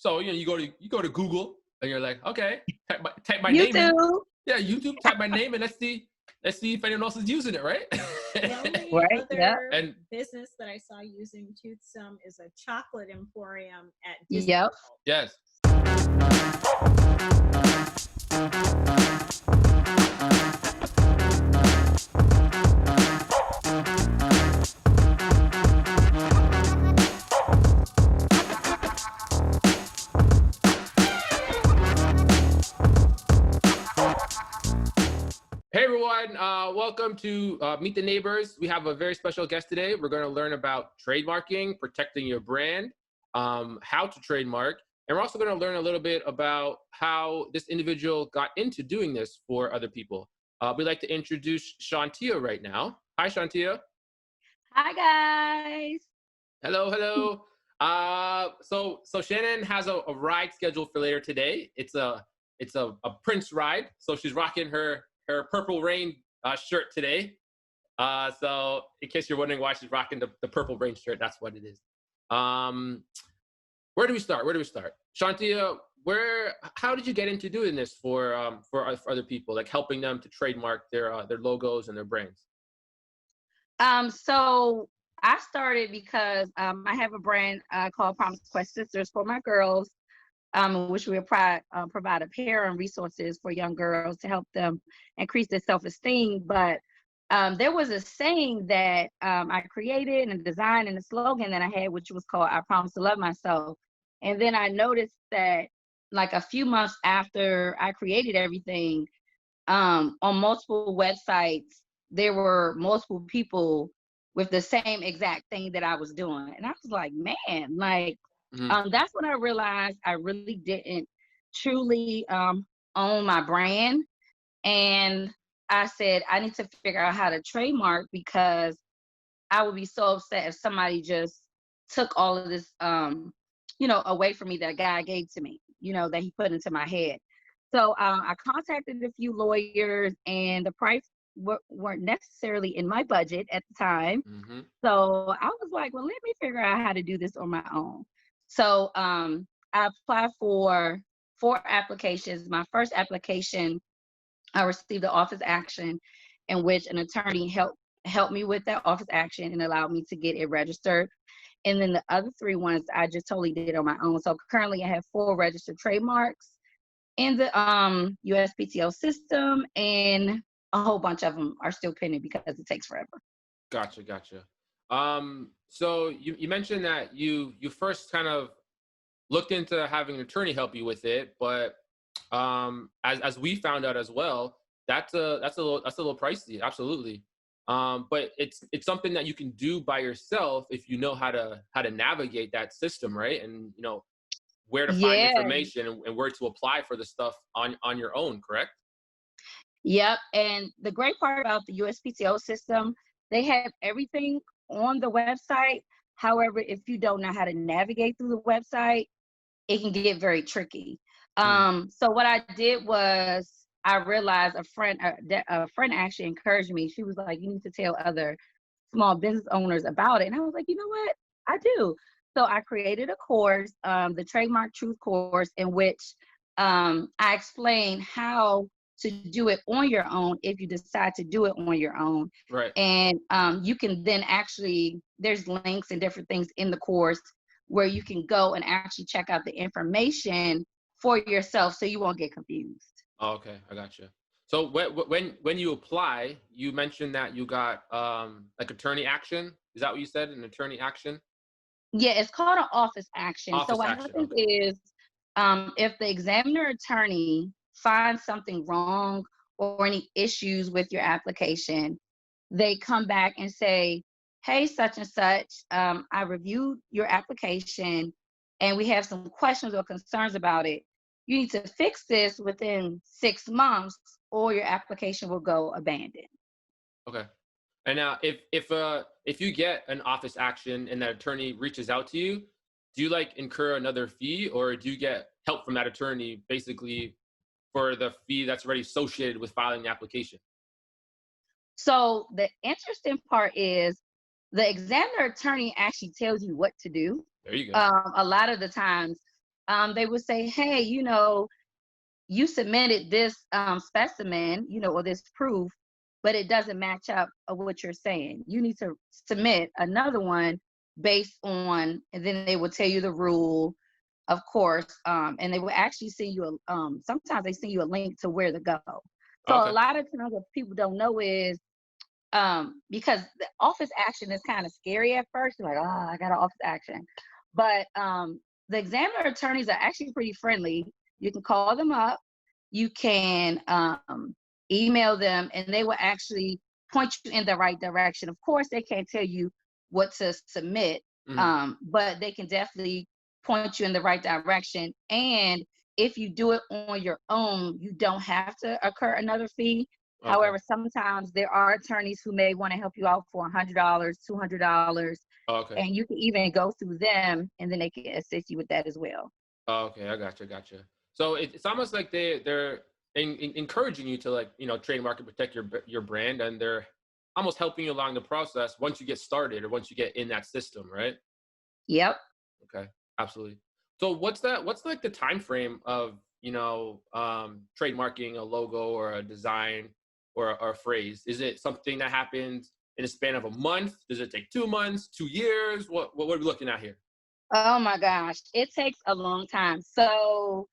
So you go to Google and you're like, okay, type my name in. YouTube. Yeah, YouTube. Type my name and let's see if anyone else is using it, right? The only Right, yeah. other business that I saw using Toothsome is a chocolate emporium at Disney Yep. World. Yes. Hey everyone, welcome to Meet the Neighbors. We have a very special guest today. We're going to learn about trademarking, protecting your brand, how to trademark, and we're also going to learn a little bit about how this individual got into doing this for other people. We'd like to introduce Shawntia right now. Hi, Shawntia. Hi, guys. Hello, hello. So Shannon has a ride scheduled for later today. It's a Prince Ride. So she's rocking her Purple Rain shirt today. So in case you're wondering why she's rocking the Purple Rain shirt, that's what it is. Where do we start? Shawntia, how did you get into doing this for other people, like helping them to trademark their logos and their brands? So I started because I have a brand called Promise Quest Sisters for my girls, in which we provide apparel and resources for young girls to help them increase their self-esteem. But there was a saying that I created and designed and a slogan that I had, which was called "I Promise to Love Myself." And then I noticed that like a few months after I created everything, on multiple websites, there were multiple people with the same exact thing that I was doing. And I was like, man, like, that's when I realized I really didn't truly own my brand. And I said, I need to figure out how to trademark, because I would be so upset if somebody just took all of this, away from me that God gave to me, that he put into my head. So I contacted a few lawyers, and the price weren't necessarily in my budget at the time. So I was like, well, let me figure out how to do this on my own. So I applied for 4 applications. My first application, I received an office action in which an attorney helped me with that office action and allowed me to get it registered. And then the other 3 ones I just totally did on my own. So currently I have 4 registered trademarks in the USPTO system, and a whole bunch of them are still pending because it takes forever. Gotcha. So you mentioned that you first kind of looked into having an attorney help you with it, but as we found out as well, that's a little pricey, absolutely. But it's something that you can do by yourself if you know how to navigate that system, right? And where to find information and where to apply for the stuff on your own, correct? Yep. And the great part about the USPTO system, they have everything on the website. However, if you don't know how to navigate through the website, it can get very tricky. So what I did was I realized a friend actually encouraged me. She was like, you need to tell other small business owners about it. And I was like, you know what? I do. So I created a course, the Trademark Truth course, in which I explained how to do it on your own if you decide to do it on your own. Right. And you can then there's links and different things in the course where you can go and actually check out the information for yourself so you won't get confused. Oh, okay, I gotcha. So when you apply, you mentioned that you got like attorney action. Is that what you said? An attorney action? Yeah, it's called an office action. So what happens is if the examiner attorney finds something wrong or any issues with your application, they come back and say, hey, such and such, I reviewed your application and we have some questions or concerns about it. You need to fix this within 6 months or your application will go abandoned. Okay. And now if you get an office action and that attorney reaches out to you, do you like incur another fee, or do you get help from that attorney basically for the fee that's already associated with filing the application? So the interesting part is the examiner attorney actually tells you what to do. There you go. A lot of the times, they would say, hey, you submitted this specimen, or this proof, but it doesn't match up of what you're saying. You need to submit another one based on, and then they will tell you the rule, of course, and they will actually send you sometimes they send you a link to where to go. So Okay. a lot of times what people don't know is, because the office action is kind of scary at first. You're like, oh, I got an office action. But the examiner attorneys are actually pretty friendly. You can call them up, you can email them, and they will actually point you in the right direction. Of course, they can't tell you what to submit, but they can definitely point you in the right direction. And if you do it on your own, you don't have to incur another fee. Okay. However, sometimes there are attorneys who may want to help you out for $100, $200, Okay. and you can even go through them, and then they can assist you with that as well. Okay, I gotcha. So it's almost like they're encouraging you to, like, trademark and protect your brand, and they're almost helping you along the process once you get started or once you get in that system, right? Yep. Okay, absolutely. So what's like the time frame of trademarking a logo or a design or a phrase? Is it something that happens in a span of a month? Does it take 2 months, 2 years? What are we looking at here? Oh my gosh, it takes a long time. So,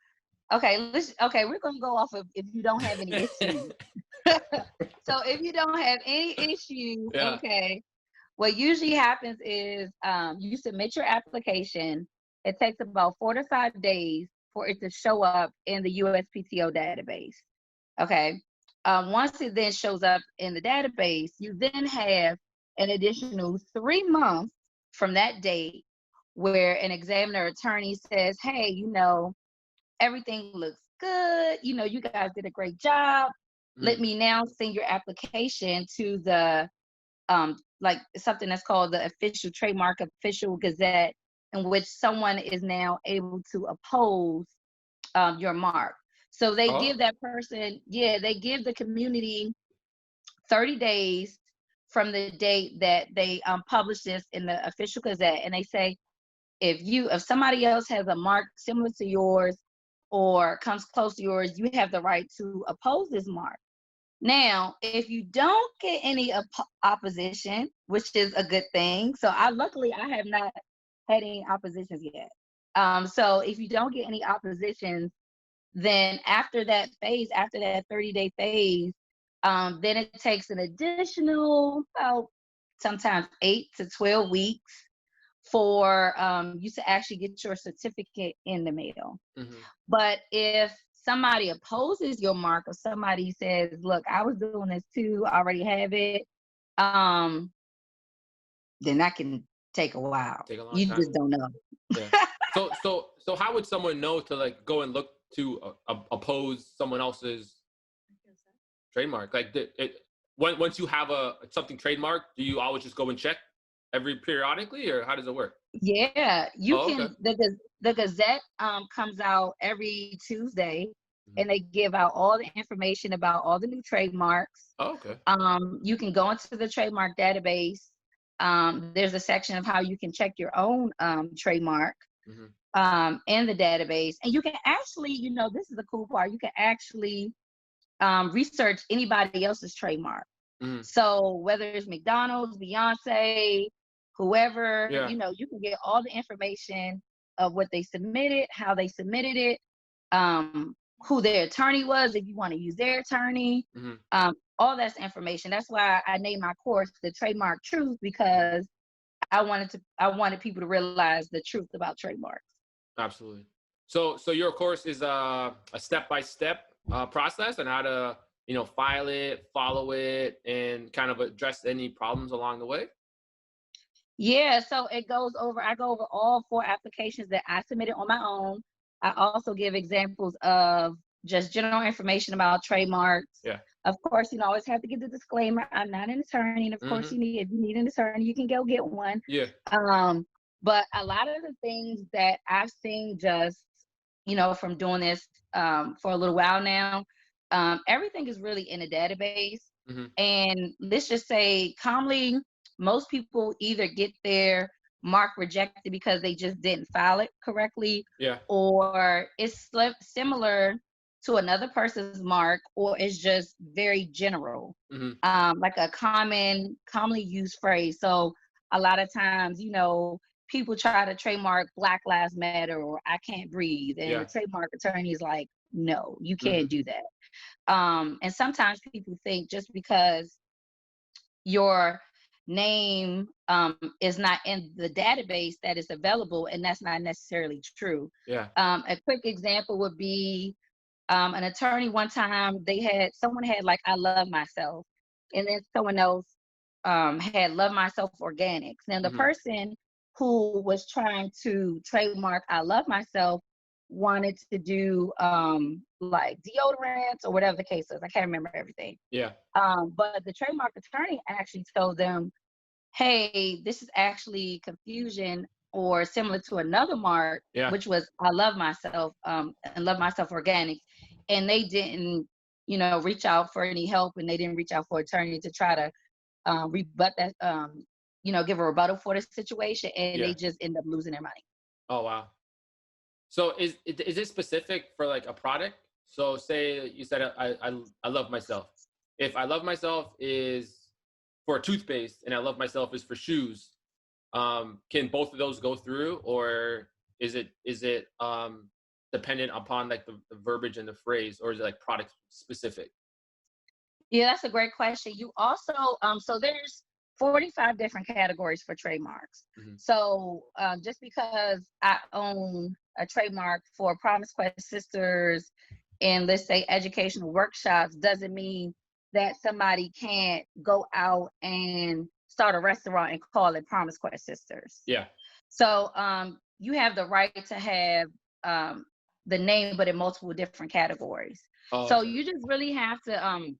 okay, we're gonna go off of if you don't have any issues. So if you don't have any issues, Yeah. okay, what usually happens is you submit your application. It takes about 4 to 5 days for it to show up in the USPTO database. Okay. Once it then shows up in the database, you then have an additional 3 months from that date where an examiner attorney says, hey, everything looks good. You guys did a great job. Let me now send your application to the like something that's called the official trademark official gazette, in which someone is now able to oppose your mark. So they give that person, they give the community 30 days from the date that they publish this in the official gazette, and they say, if somebody else has a mark similar to yours or comes close to yours, you have the right to oppose this mark. Now, if you don't get any opposition, which is a good thing, so luckily I have not had any oppositions yet. So if you don't get any oppositions, then after that 30-day phase, then it takes an additional about sometimes 8 to 12 weeks for you to actually get your certificate in the mail. But if somebody opposes your mark, or somebody says, look, I was doing this too, I already have it, then that can take a while. Take a long you time. Just don't know. Yeah. So how would someone know to, like, go and look to oppose someone else's trademark? Like, once you have something trademarked, do you always just go and check periodically, or how does it work? Yeah, you can. Okay. The Gazette comes out every Tuesday, and they give out all the information about all the new trademarks. Oh, okay. You can go into the trademark database. There's a section of how you can check your own trademark in the database, and you can actually, this is the cool part. You can actually research anybody else's trademark. So whether it's McDonald's, Beyonce, whoever, you can get all the information of what they submitted, how they submitted it, who their attorney was, if you want to use their attorney, all that's information. That's why I named my course the Trademark Truth, because I wanted people to realize the truth about trademarks. Absolutely. So your course is a step-by-step process on how to, file it, follow it, and kind of address any problems along the way? Yeah, so I go over all 4 applications that I submitted on my own. I also give examples of just general information about trademarks. Yeah. Of course, always have to give the disclaimer, I'm not an attorney. And of course, if you need an attorney, you can go get one. Yeah. But a lot of the things that I've seen just, from doing this for a little while now, everything is really in a database. And let's just say calmly, most people either get their mark rejected because they just didn't file it correctly, Yeah. or it's similar to another person's mark, or it's just very general, like a commonly used phrase. So a lot of times, people try to trademark Black Lives Matter or I can't breathe, and the Yeah. trademark attorney is like, no, you can't do that. And sometimes people think just because your name is not in the database that is available, and that's not necessarily true. Yeah. A quick example would be an attorney one time, someone had like I love myself, and then someone else had love myself organics. Now the person who was trying to trademark I love myself wanted to do like deodorants or whatever the case is. I can't remember everything. Yeah. But the trademark attorney actually told them, hey, this is actually confusion or similar to another mark, Yeah. which was I love myself and love myself organics. And they didn't, reach out for any help, and they didn't reach out for an attorney to try to rebut that, give a rebuttal for the situation, and they just end up losing their money. Oh, wow. So is it specific for like a product? So say you said I love myself. If I love myself is for a toothpaste and I love myself is for shoes, can both of those go through, or is it dependent upon like the verbiage and the phrase, or is it like product specific? Yeah, that's a great question. You also, so there's 45 different categories for trademarks. So just because I own a trademark for Promise Quest Sisters and let's say educational workshops doesn't mean that somebody can't go out and start a restaurant and call it Promise Quest Sisters. Yeah. So you have the right to have the name, but in multiple different categories. Oh, so okay. you just really have to,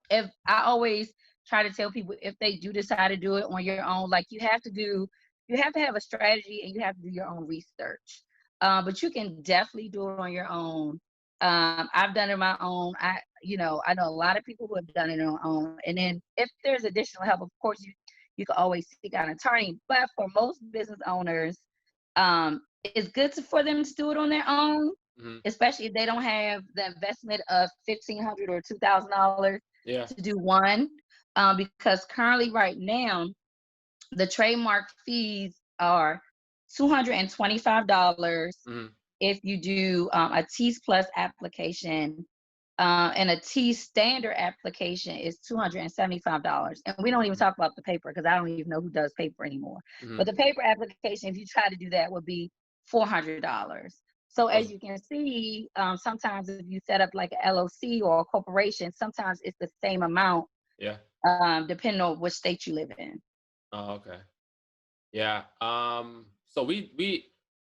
if I always try to tell people, if they do decide to do it on your own, like you have to have a strategy and you have to do your own research. But you can definitely do it on your own. I've done it on my own. I know a lot of people who have done it on their own. And then if there's additional help, of course, you can always seek out an attorney. But for most business owners, it's good for them to do it on their own, especially if they don't have the investment of $1,500 or $2,000 to do one. Because currently, right now, the trademark fees are $225 if you do a T's Plus application, and a T standard application is $275. And we don't even talk about the paper because I don't even know who does paper anymore. But the paper application, if you try to do that, would be $400. So as you can see, sometimes if you set up like an LLC or a corporation, sometimes it's the same amount. Yeah. Depending on which state you live in. Oh, okay. Yeah. So we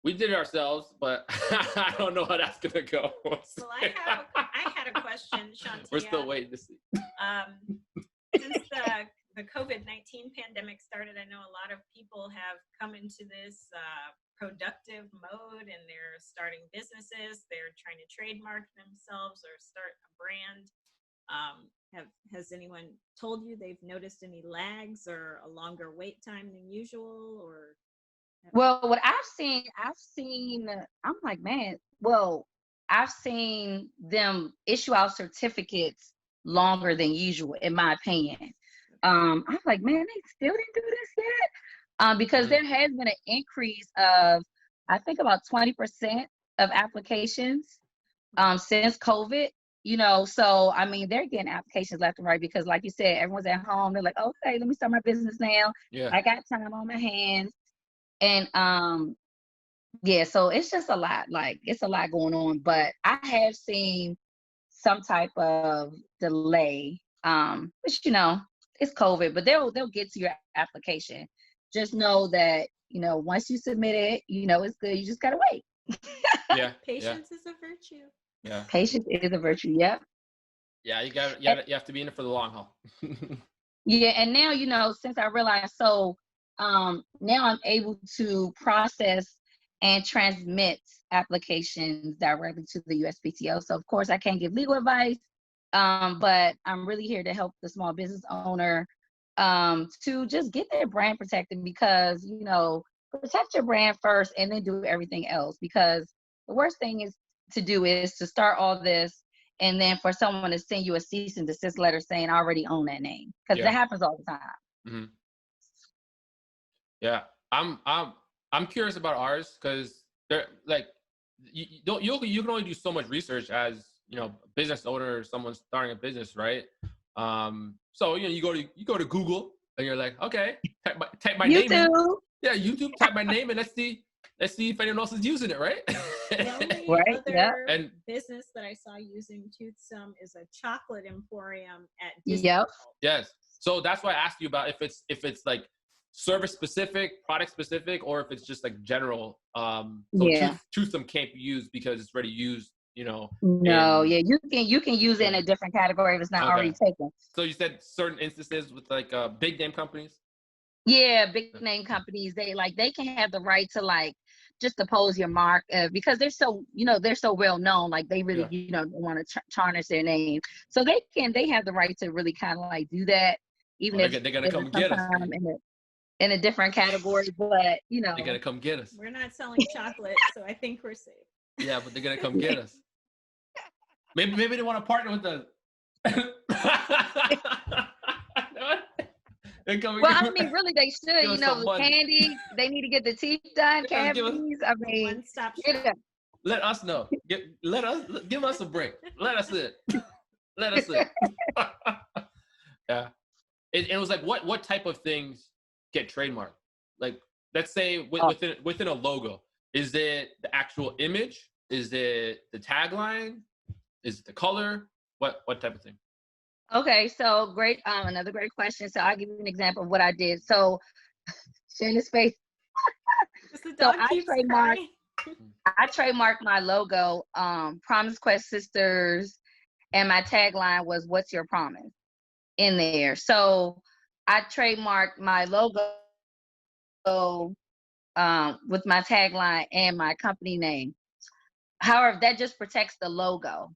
did it ourselves, but I don't know how that's gonna go. Well, I had a question, Shawntia. We're still waiting to see. Since the COVID-19 pandemic started, I know a lot of people have come into this productive mode, and they're starting businesses. They're trying to trademark themselves or start a brand. Has anyone told you they've noticed any lags or a longer wait time than usual, or? Well, what I've seen, I'm like, man, well, I've seen them issue out certificates longer than usual, in my opinion. I'm like, man, they still didn't do this yet? Because there has been an increase of, I think about 20% of applications since COVID. So I mean, they're getting applications left and right because, like you said, everyone's at home. They're like, okay, let me start my business now. Yeah. I got time on my hands. And yeah, so it's just a lot. Like, it's a lot going on. But I have seen some type of delay. Which it's COVID, but they'll get to your application. Just know that once you submit it, it's good. You just gotta wait. Yeah. Patience is a virtue. Yeah. Patience is a virtue. Yep. Yeah, you have to be in it for the long haul. Yeah, and now since I realized, so now I'm able to process and transmit applications directly to the USPTO. So of course I can't give legal advice, but I'm really here to help the small business owner to just get their brand protected, because protect your brand first and then do everything else, because the worst thing is to start all this and then for someone to send you a cease and desist letter saying I already own that name, because that happens all the time. Mm-hmm. Yeah, I'm curious about ours because they're like you can only do so much research as a business owner or someone starting a business, right? So you go to Google and you're like, okay, type my name in. Yeah, YouTube, type my name and let's see if anyone else is using it, right? The only Right, other business that I saw using Toothsome is a chocolate emporium at Disney World. Yes. So that's why I asked you about if it's like service specific, product specific, or if it's just like general. Toothsome can't be used because it's already used, No, you can use it in a different category if it's not already taken. So you said certain instances with like big name companies? Yeah, big name companies, they can have the right to like just oppose your mark because they're so well known, like they really don't want to tarnish their name. So they have the right to really kind of like do that, even if they're gonna come get us in a different category, but they're gonna come get us. We're not selling chocolate, so I think we're safe. Yeah, but they're gonna come get us. Maybe they want to partner with us. Well, I mean, really, they should. The candy, they need to get the teeth done. Cavities. I mean, one-stop shop. Let us know. Give us a break. Let us in. Yeah. It was like, what type of things get trademarked? Like, let's say within a logo, is it the actual image? Is it the tagline? Is it the color? What type of thing? Okay, so great. Another great question. So I'll give you an example of what I did. So Shannon's face. So I trademarked my logo, Promise Quest Sisters, and my tagline was "What's your promise?" in there. So I trademarked my logo with my tagline and my company name. However, that just protects the logo.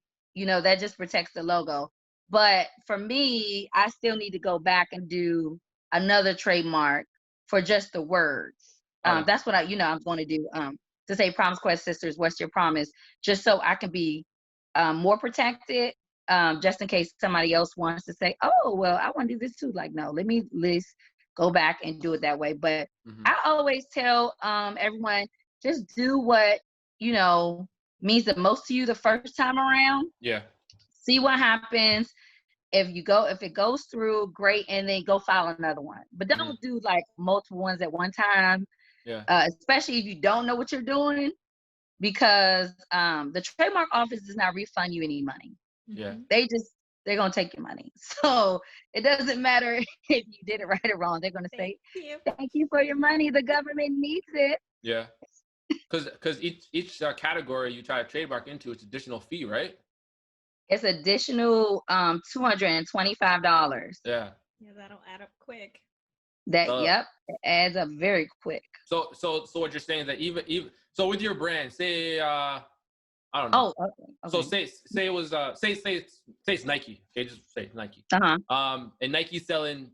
But for me, I still need to go back and do another trademark for just the words. That's what I'm going to do, to say Promise Quest Sisters, What's Your Promise? Just so I can be more protected, just in case somebody else wants to say, oh, well, I want to do this too. Like, no, let me go back and do it that way. But I always tell everyone, just do what, means the most to you the first time around. Yeah. See what happens. If it goes through, great, and then go file another one. But don't do like multiple ones at one time. Yeah. Especially if you don't know what you're doing, because the trademark office does not refund you any money. Yeah. They're gonna take your money. So it doesn't matter if you did it right or wrong. They're gonna say, thank you for your money. The government needs it. Yeah. Because each category you try to trademark into, it's additional fee, right? It's additional $225. Yeah, that'll add up quick. It adds up very quick. So what you're saying is that even so with your brand, say I don't know. Oh, okay. So say it was say it's Nike. Okay, just say Nike. And Nike's selling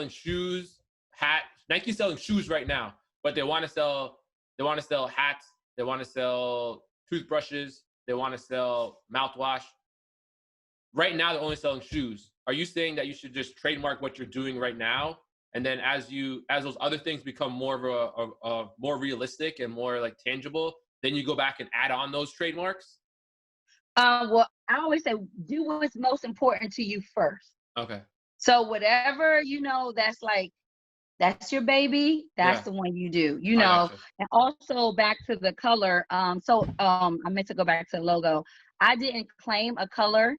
shoes, hats. Nike's selling shoes right now, but they want to sell hats. They want to sell toothbrushes. They want to sell mouthwash. Right now, they're only selling shoes. Are you saying that you should just trademark what you're doing right now, and then as those other things become more of a more realistic and more like tangible, then you go back and add on those trademarks? Well, I always say do what's most important to you first. Okay. So whatever that's your baby, that's the one you do, and also back to the color. I meant to go back to the logo. I didn't claim a color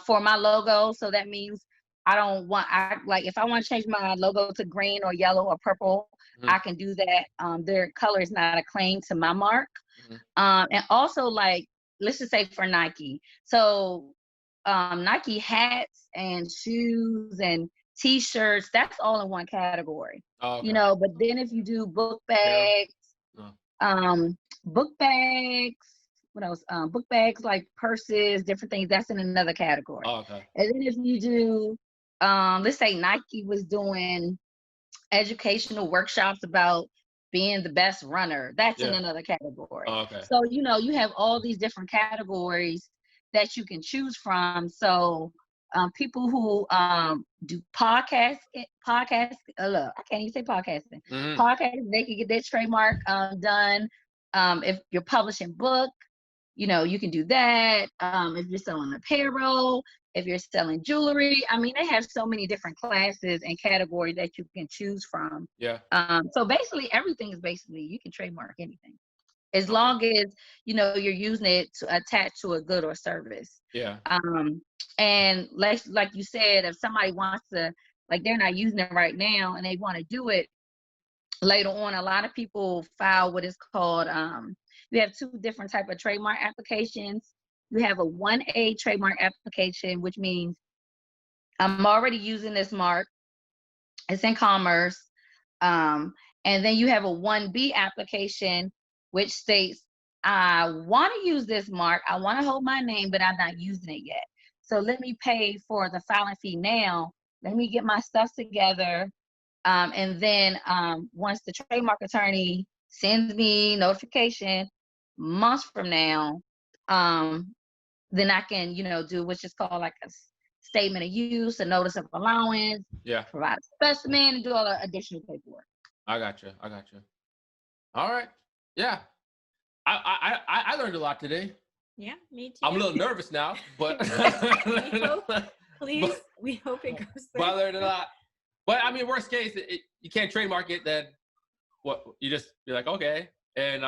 for my logo. So that means if I want to change my logo to green or yellow or purple, I can do that. Their color is not a claim to my mark. And also let's just say for Nike. So Nike hats and shoes and T-shirts, that's all in one category. Oh, okay. But then if you do book bags, what else? Book bags like purses, different things, that's in another category. Oh, okay. And then if you do, let's say Nike was doing educational workshops about being the best runner. That's in Yeah. another category. Oh, okay. So, you know, you have all these different categories that you can choose from. So people who do look, I can't even say podcasting. Mm-hmm. Podcasts, they can get their trademark done. If you're publishing book, you know, you can do that. If you're selling apparel, if you're selling jewelry, I mean, they have so many different classes and categories that you can choose from. Yeah. So basically everything is you can trademark anything as Okay. long as, you know, you're using it to attach to a good or service. Yeah. And like you said, if somebody wants to, like, they're not using it right now and they want to do it later on, a lot of people file what is called, you have two different type of trademark applications. You have a 1A trademark application, which means I'm already using this mark. It's in commerce. And then you have a 1B application, which states, I want to use this mark. I want to hold my name, but I'm not using it yet. So let me pay for the filing fee now. Let me get my stuff together. And then once the trademark attorney sends me notification months from now, then I can, you know, do what's just called like a statement of use, a notice of allowance, Yeah. provide a specimen, and do all the additional paperwork. I gotcha. All right. Yeah. I learned a lot today. Yeah, me too. I'm a little nervous now, but we hope it goes but I through. learned a lot. But I mean, worst case, you can't trademark it. Then what? You just be like, okay, and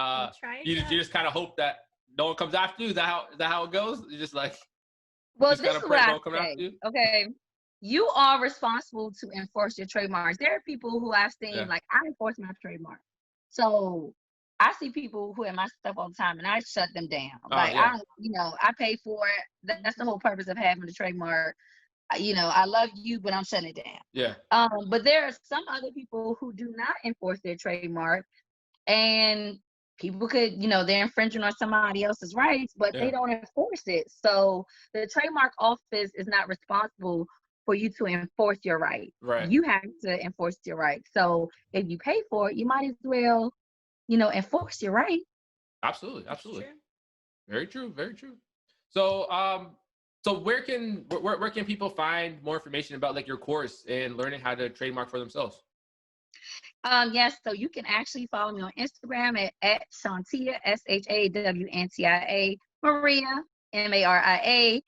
you just kind of hope that no one comes after you. Is that how it goes? You just like, well, just this is what I come say. after you? Okay, you are responsible to enforce your trademarks. There are people who I've seen, like, I enforce my trademark. So I see people who have my stuff all the time and I shut them down. Like, yeah. I don't, you know, I pay for it. That's the whole purpose of having the trademark. You know, I love you, but I'm shutting it down. Yeah. But there are some other people who do not enforce their trademark, and people could, you know, they're infringing on somebody else's rights, but they don't enforce it. So the trademark office is not responsible for you to enforce your right. Right. You have to enforce your right. So if you pay for it, you might as well, you know, enforce your right. Absolutely. Very true. So so where can people find more information about like your course and learning how to trademark for themselves? Yes, so you can actually follow me on Instagram at Shawntia, SHAWNTIA, Maria, MARIA,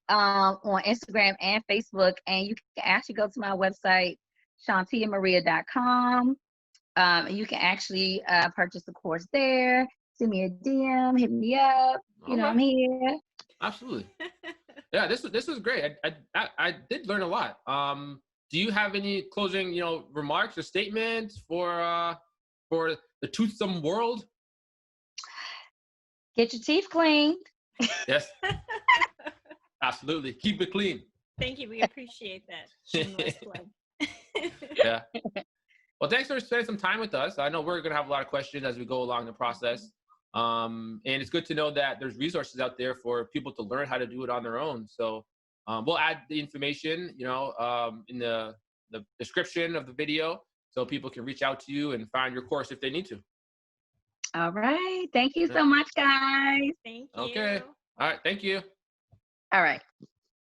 on Instagram and Facebook. And you can actually go to my website, ShawntiaMaria.com. And you can actually purchase the course there. Send me a DM, hit me up. You know, I'm here. Absolutely. Yeah, this was great. I did learn a lot. Do you have any closing, you know, remarks or statements for the toothsome world? Get your teeth cleaned. Yes. Absolutely. Keep it clean. Thank you. We appreciate that. Shameless plug. Yeah. Well, thanks for spending some time with us. I know we're going to have a lot of questions as we go along the process. And it's good to know that there's resources out there for people to learn how to do it on their own. So we'll add the information, you know, in the description of the video so people can reach out to you and find your course if they need to. All right. Thank you so much, guys. Thank you. Okay. All right. Thank you. All right.